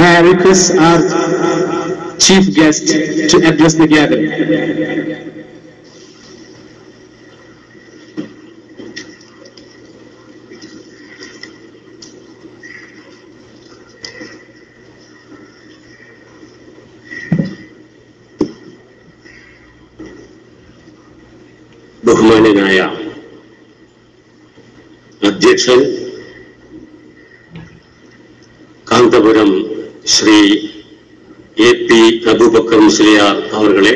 May I request our chief guest to address the gathering. ബഹുമാന്യനായ അധ്യക്ഷൻ Kanthapuram Shri AP. Abubakar Musliyar അവர்களെ,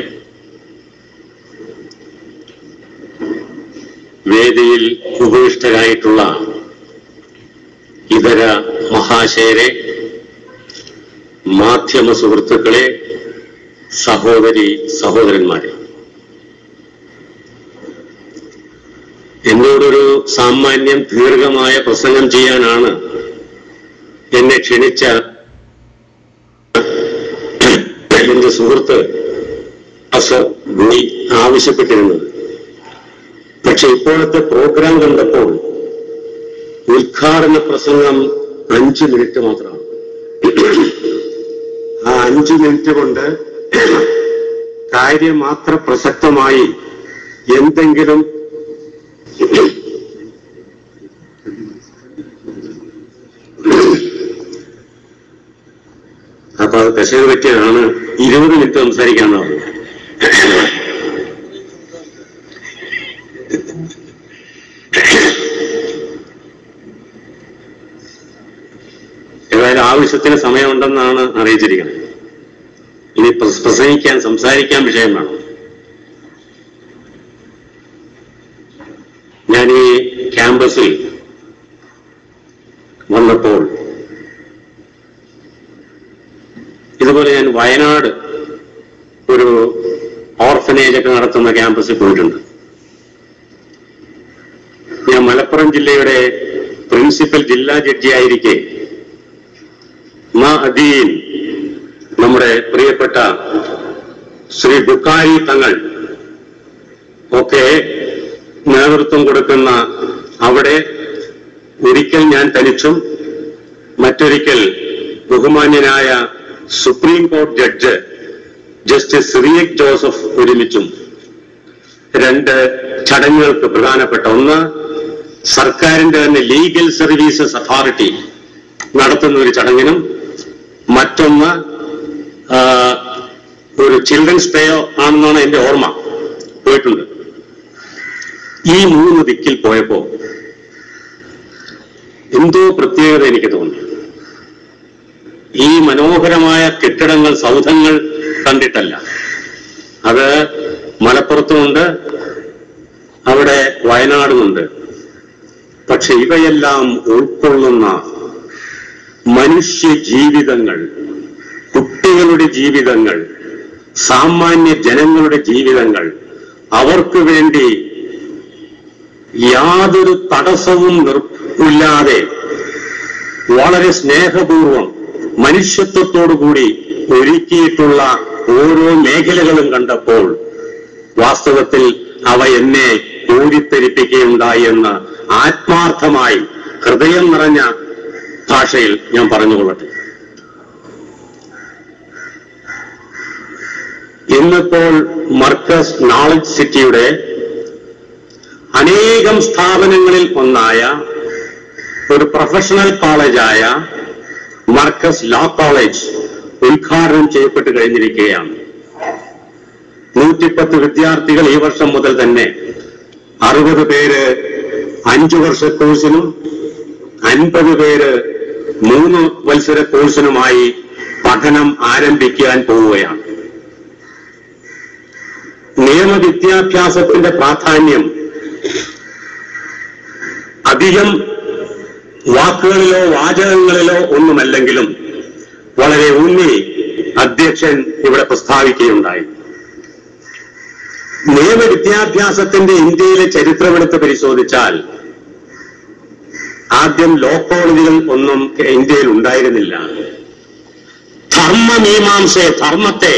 വേദിയിൽ ഉപവിഷ്ടരായിട്ടുള്ള ഇതര മഹാശയരെ, മാധ്യമ സുഹൃത്തുക്കളെ, സഹോദരി സഹോദരന്മാരെ, എന്നോടൊരു സാമാന്യം ദീർഘമായ പ്രസംഗം ചെയ്യാനാണ് എന്നെ ക്ഷണിച്ച എന്റെ സുഹൃത്ത് ആവശ്യപ്പെട്ടിരുന്നത്. പക്ഷെ ഇപ്പോഴത്തെ പ്രോഗ്രാം കണ്ടപ്പോൾ ഉദ്ഘാടന പ്രസംഗം 5 മിനിറ്റ് മാത്രമാണ്. ആ 5 മിനിറ്റ് കൊണ്ട് കാര്യമാത്ര പ്രസക്തമായി എന്തെങ്കിലും അപ്പൊ അത് കശേര പറ്റിയാണ് 20 മിനിറ്റ് സംസാരിക്കാന്ന് പറഞ്ഞു. ഏതായാലും ആവശ്യത്തിന് സമയമുണ്ടെന്നാണ് അറിയിച്ചിരിക്കുന്നത്. ഇനി പ്രസംഗിക്കാൻ സംസാരിക്കാൻ വിഷയം വേണം. ഞാൻ ഈ ക്യാമ്പസിൽ വന്നപ്പോൾ ഇതുപോലെ ഞാൻ വയനാട് ഒരു ഓർഫനേജ് ഒക്കെ നടത്തുന്ന ക്യാമ്പസിൽ പോയിട്ടുണ്ട്. ഞാൻ മലപ്പുറം ജില്ലയുടെ പ്രിൻസിപ്പൽ ജില്ലാ ജഡ്ജിയായിരിക്കെ അദീൻ, നമ്മുടെ പ്രിയപ്പെട്ട ശ്രീ ബുഖാരി തങ്ങൾ ഒക്കെ നേതൃത്വം കൊടുക്കുന്ന അവിടെ ഒരിക്കൽ ഞാൻ തനിച്ചും മറ്റൊരിക്കൽ ബഹുമാന്യനായ സുപ്രീം കോടതി ജഡ്ജ് ജസ്റ്റിസ് സിറിയക് ജോസഫ് ഒരുമിച്ചും 2 ചടങ്ങുകൾക്ക് പ്രധാനപ്പെട്ട, ഒന്ന് സർക്കാരിന്റെ തന്നെ ലീഗൽ സർവീസസ് അതോറിറ്റി നടത്തുന്ന ഒരു ചടങ്ങിനും, മറ്റൊന്ന് ഒരു ചിൽഡ്രൻസ് ഡേയോ ആണെന്നാണ് എന്റെ ഓർമ്മ, പോയിട്ടുണ്ട്. ഈ 3 ദിക്കിൽ പോയപ്പോ എന്തോ പ്രത്യേകത എനിക്ക് തോന്നി. ഈ മനോഹരമായ കെട്ടിടങ്ങൾ, സൗധങ്ങൾ കണ്ടിട്ടല്ല. അത് മലപ്പുറത്തുമുണ്ട്, അവിടെ വയനാടുമുണ്ട്. പക്ഷെ ഇവയെല്ലാം ഉൾക്കൊള്ളുന്ന മനുഷ്യ ജീവിതങ്ങൾ, കുട്ടികളുടെ ജീവിതങ്ങൾ, സാമാന്യ ജനങ്ങളുടെ ജീവിതങ്ങൾ, അവർക്ക് വേണ്ടി യാതൊരു തടസ്സവും ഇല്ലാതെ വളരെ സ്നേഹപൂർവം മനുഷ്യത്വത്തോടുകൂടി ഒരുക്കിയിട്ടുള്ള ഓരോ മേഖലകളും കണ്ടപ്പോൾ വാസ്തവത്തിൽ അവ എന്നെ ഊരിത്തെരിപ്പിക്കുകയുണ്ടായി എന്ന് ആത്മാർത്ഥമായി ഹൃദയം നിറഞ്ഞ ഭാഷയിൽ ഞാൻ പറഞ്ഞുകൊള്ളട്ടെ. ഇന്നിപ്പോൾ മർക്കസ് നോളജ് സിറ്റിയുടെ അനേകം സ്ഥാപനങ്ങളിൽ ഒന്നായ ഒരു പ്രൊഫഷണൽ കോളേജായ മർക്കസ് ലോ കോളേജ് ഉദ്ഘാടനം ചെയ്യപ്പെട്ട് കഴിഞ്ഞിരിക്കുകയാണ്. 110 വിദ്യാർത്ഥികൾ ഈ വർഷം മുതൽ തന്നെ, 60 പേര് 5 വർഷ കോഴ്സിനും 50 പേര് 3 വത്സര കോഴ്സിനുമായി പഠനം ആരംഭിക്കാൻ പോവുകയാണ്. നിയമവിദ്യാഭ്യാസത്തിന്റെ പ്രാധാന്യം അധികം വാക്കുകളിലോ വാചകങ്ങളിലോ ഒന്നുമല്ലെങ്കിലും വളരെ ഊന്നി അധ്യക്ഷൻ ഇവിടെ പ്രസ്താവിക്കുകയുണ്ടായി. നിയമവിദ്യാഭ്യാസത്തിന്റെ ഇന്ത്യയിലെ ചരിത്രമെടുത്ത് പരിശോധിച്ചാൽ ആദ്യം ലോ കോളേജുകൾ ഒന്നും ഇന്ത്യയിൽ ഉണ്ടായിരുന്നില്ല. ധർമ്മമീമാംസയെ, ധർമ്മത്തെ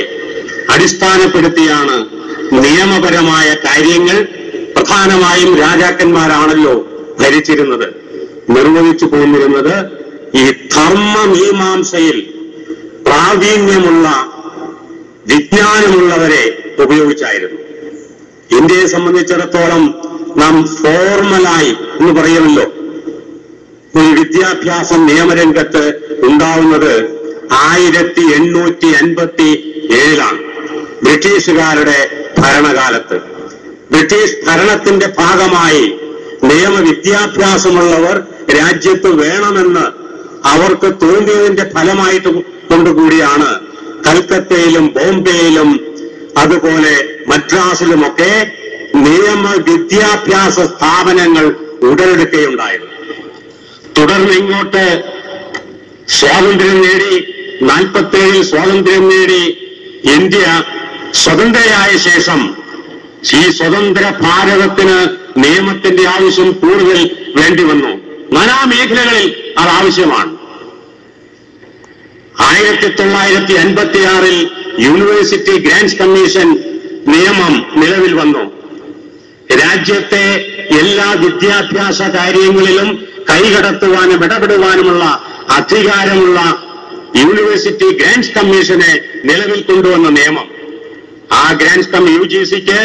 അടിസ്ഥാനപ്പെടുത്തിയാണ് നിയമപരമായ കാര്യങ്ങൾ, പ്രധാനമായും രാജാക്കന്മാരാണല്ലോ ഭരിച്ചിരുന്നത്, നിർവഹിച്ചു പോന്നിരുന്നത്. ഈ ധർമ്മമീമാംസയിൽ പ്രാവീണ്യമുള്ള വിജ്ഞാനമുള്ളവരെ ഉപയോഗിച്ചായിരുന്നു. ഇന്ത്യയെ സംബന്ധിച്ചിടത്തോളം നാം ഫോർമലായി എന്ന് പറയുമല്ലോ, ഒരു വിദ്യാഭ്യാസം നിയമരംഗത്ത് ഉണ്ടാവുന്നത് 1857 ബ്രിട്ടീഷുകാരുടെ ഭരണകാലത്ത്. ബ്രിട്ടീഷ് ഭരണത്തിന്റെ ഭാഗമായി നിയമവിദ്യാഭ്യാസമുള്ളവർ രാജ്യത്ത് വേണമെന്ന് അവർക്ക് തോന്നിയതിന്റെ ഫലമായിട്ട് കൊണ്ടുകൂടിയാണ് കൽക്കത്തയിലും ബോംബെയിലും അതുപോലെ മദ്രാസിലുമൊക്കെ നിയമവിദ്യാഭ്യാസ സ്ഥാപനങ്ങൾ ഉടലെടുക്കുകയുണ്ടായത്. തുടർന്ന് ഇങ്ങോട്ട് സ്വാതന്ത്ര്യം നേടി, 47 സ്വാതന്ത്ര്യം നേടി ഇന്ത്യ സ്വതന്ത്രയായ ശേഷം ഈ സ്വതന്ത്ര ഭാരതത്തിന് നിയമത്തിന്റെ ആവശ്യം കൂടുതൽ വേണ്ടി വന്നു. നാനാ മേഖലകളിൽ അത് ആവശ്യമാണ്. 1956 യൂണിവേഴ്സിറ്റി ഗ്രാന്റ്സ് കമ്മീഷൻ നിയമം നിലവിൽ വന്നു. രാജ്യത്തെ എല്ലാ വിദ്യാഭ്യാസ കാര്യങ്ങളിലും കൈകടത്തുവാനും ഇടപെടുവാനുമുള്ള അധികാരമുള്ള യൂണിവേഴ്സിറ്റി ഗ്രാന്റ്സ് കമ്മീഷനെ നിലവിൽ കൊണ്ടുവന്ന നിയമം. ആ ഗ്രാന്റ്സ് UGCക്ക്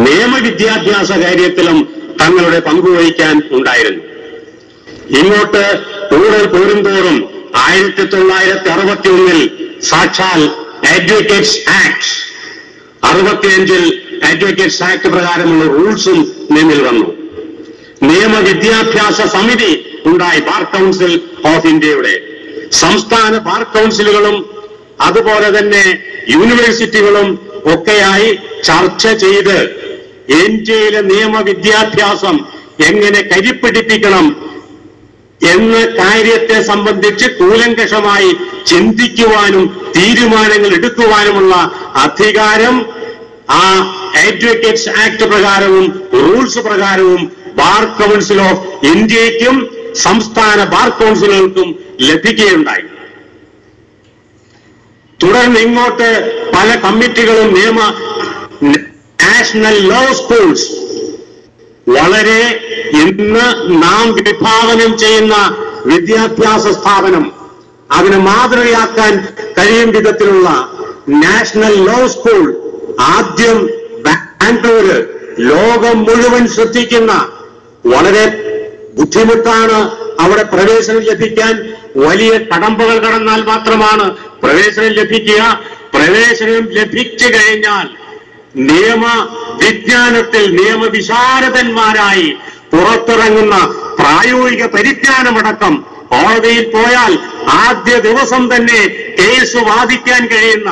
നിയമവിദ്യാഭ്യാസ കാര്യത്തിലും തങ്ങളുടെ പങ്കുവഹിക്കാൻ ഉണ്ടായിരുന്നു. ഇങ്ങോട്ട് കൂടുതൽ പോരുംതോറും 1961 സാക്ഷാൽ അഡ്വക്കേറ്റ്സ് ആക്ട് 65 അഡ്വക്കേറ്റ്സ് ആക്ട് പ്രകാരമുള്ള റൂൾസും നിലവിൽ വന്നു. നിയമവിദ്യാഭ്യാസ സമിതി ഉണ്ടായി, ബാർ കൗൺസിൽ ഓഫ് ഇന്ത്യയുടെ. സംസ്ഥാന ബാർ കൗൺസിലുകളും അതുപോലെ തന്നെ യൂണിവേഴ്സിറ്റികളും ഒക്കെയായി ചർച്ച ചെയ്ത് ഇന്ത്യയിലെ നിയമവിദ്യാഭ്യാസം എങ്ങനെ കരിപ്പിടിപ്പിക്കണം എന്ന കാര്യത്തെ സംബന്ധിച്ച് കൂലങ്കഷമായി ചിന്തിക്കുവാനും തീരുമാനങ്ങൾ എടുക്കുവാനുമുള്ള അധികാരം ആ അഡ്വക്കേറ്റ്സ് ആക്ട് പ്രകാരവും റൂൾസ് പ്രകാരവും ബാർ കൗൺസിൽ ഓഫ് ഇന്ത്യയ്ക്കും സംസ്ഥാന ബാർ കൗൺസിലുകൾക്കും ലഭിക്കുകയുണ്ടായി. തുടർന്ന് ഇങ്ങോട്ട് പല കമ്മിറ്റികളും നാഷണൽ ലോ സ്കൂൾസ്, വളരെ ഇന്ന് നാം വിഭാവനം ചെയ്യുന്ന വിദ്യാഭ്യാസ സ്ഥാപനം, അതിനെ മാതൃകയാക്കാൻ കഴിയും വിധത്തിലുള്ള നാഷണൽ ലോ സ്കൂൾ ആദ്യം ബാംഗ്ലൂര്, ലോകം മുഴുവൻ ശ്രദ്ധിക്കുന്ന, വളരെ ബുദ്ധിമുട്ടാണ് അവിടെ പ്രവേശനം ലഭിക്കാൻ. വലിയ കടമ്പകൾ കടന്നാൽ മാത്രമാണ് പ്രവേശനം ലഭിക്കുക. പ്രവേശനം ലഭിച്ചു കഴിഞ്ഞാൽ നിയമ വിജ്ഞാനത്തിൽ നിയമവിശാരദന്മാരായി പുറത്തിറങ്ങുന്ന പ്രായോഗിക പരിജ്ഞാനമടക്കം കോടതിയിൽ പോയാൽ ആദ്യ ദിവസം തന്നെ കേസ് വാദിക്കാൻ കഴിയുന്ന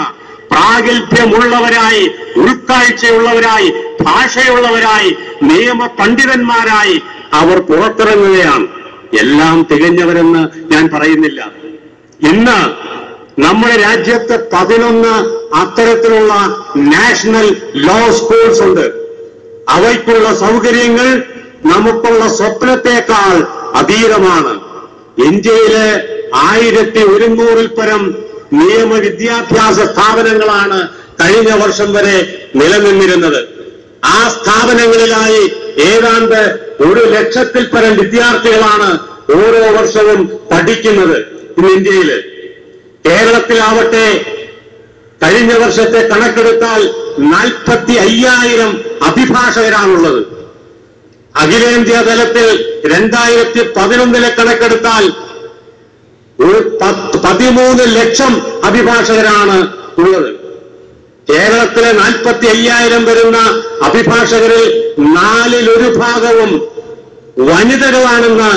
പ്രാഗൽഭ്യമുള്ളവരായി, ഉൾക്കാഴ്ചയുള്ളവരായി, ഭാഷയുള്ളവരായി, നിയമ പണ്ഡിതന്മാരായി അവർ പുറത്തിറങ്ങുകയാണ്. എല്ലാം തികഞ്ഞവരെന്ന് ഞാൻ പറയുന്നില്ല. ഇന്ന് നമ്മുടെ രാജ്യത്ത് 11 അത്തരത്തിലുള്ള നാഷണൽ ലോ സ്കൂൾസ് ഉണ്ട്. അവയ്ക്കുള്ള സൗകര്യങ്ങൾ നമുക്കുള്ള സ്വപ്നത്തെക്കാൾ അധീരമാണ്. ഇന്ത്യയിലെ 1100-ൽ പരം നിയമവിദ്യാഭ്യാസ സ്ഥാപനങ്ങളാണ് കഴിഞ്ഞ വർഷം വരെ നിലനിന്നിരുന്നത്. ആ സ്ഥാപനങ്ങളിലായി ഏതാണ്ട് 1,00,000-ൽ പരം വിദ്യാർത്ഥികളാണ് ഓരോ വർഷവും പഠിക്കുന്നത് ഇന്ന് ഇന്ത്യയിൽ. കേരളത്തിലാവട്ടെ കഴിഞ്ഞ വർഷത്തെ കണക്കെടുത്താൽ 45,000 അഭിഭാഷകരാണുള്ളത്. അഖിലേന്ത്യാ തലത്തിൽ 2011-ലെ കണക്കെടുത്താൽ 13 ലക്ഷം അഭിഭാഷകരാണ് ഉള്ളത്. കേരളത്തിലെ 45,000 വരുന്ന അഭിഭാഷകരിൽ 1/4 ഭാഗവും വനിതകളാണെന്ന്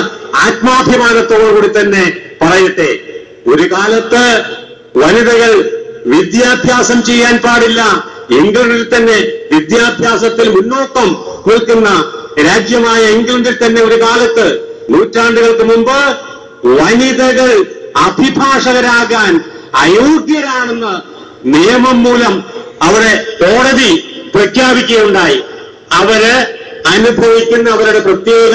ആത്മാഭിമാനത്തോടുകൂടി തന്നെ പറയട്ടെ. ഒരു കാലത്ത് വനിതകൾ വിദ്യാഭ്യാസം ചെയ്യാൻ പാടില്ല, ഇംഗ്ലണ്ടിൽ തന്നെ വിദ്യാഭ്യാസത്തിൽ മുന്നോക്കം നിൽക്കുന്ന രാജ്യമായ ഇംഗ്ലണ്ടിൽ തന്നെ ഒരു കാലത്ത് നൂറ്റാണ്ടുകൾക്ക് മുമ്പ് വനിതകൾ അഭിഭാഷകരാകാൻ അയോഗ്യരാണെന്ന് നിയമം മൂലം അവിടെ കോടതി പ്രഖ്യാപിക്കുകയുണ്ടായി. അവര് അനുഭവിക്കുന്ന അവരുടെ പ്രത്യേക